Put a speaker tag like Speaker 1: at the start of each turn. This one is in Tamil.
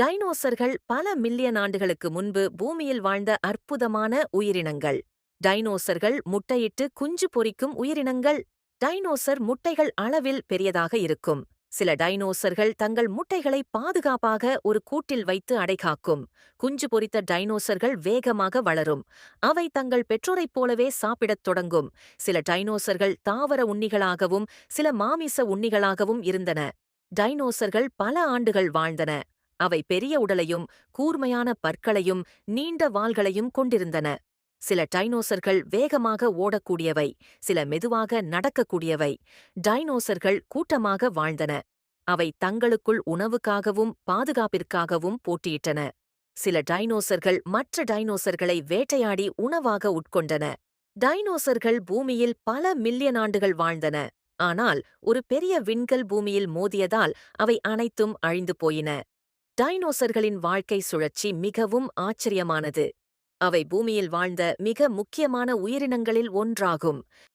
Speaker 1: டைனோசர்கள் பல மில்லியன் ஆண்டுகளுக்கு முன்பு பூமியில் வாழ்ந்த அற்புதமான உயிரினங்கள். டைனோசர்கள் முட்டையிட்டு குஞ்சு பொரிக்கும் உயிரினங்கள். டைனோசர் முட்டைகள் அளவில் பெரியதாக இருக்கும். சில டைனோசர்கள் தங்கள் முட்டைகளை பாதுகாப்பாக ஒரு கூட்டில் வைத்து அடைகாக்கும். குஞ்சு பொரித்த டைனோசர்கள் வேகமாக வளரும். அவை தங்கள் பெற்றோரைப் போலவே சாப்பிடத் தொடங்கும். சில டைனோசர்கள் தாவர உண்ணிகளாகவும் சில மாமிச உண்ணிகளாகவும் இருந்தன. டைனோசர்கள் பல ஆண்டுகள் வாழ்ந்தன. அவை பெரிய உடலையும் கூர்மையான பற்களையும் நீண்ட வால்களையும் கொண்டிருந்தன. சில டைனோசர்கள் வேகமாக ஓடக்கூடியவை, சில மெதுவாக நடக்கக்கூடியவை. டைனோசர்கள் கூட்டமாக வாழ்ந்தன. அவை தங்களுக்குள் உணவுக்காகவும் பாதுகாப்பிற்காகவும் போட்டியிட்டன. சில டைனோசர்கள் மற்ற டைனோசர்களை வேட்டையாடி உணவாக உட்கொண்டன. டைனோசர்கள் பூமியில் பல மில்லியன் ஆண்டுகள் வாழ்ந்தன. ஆனால் ஒரு பெரிய விண்கல் பூமியில் மோதியதால் அவை அனைத்தும் அழிந்து போயின. டைனோசர்களின் வாழ்க்கை சுழற்சி மிகவும் ஆச்சரியமானது. அவை பூமியில் வாழ்ந்த மிக முக்கியமான உயிரினங்களில் ஒன்றாகும்.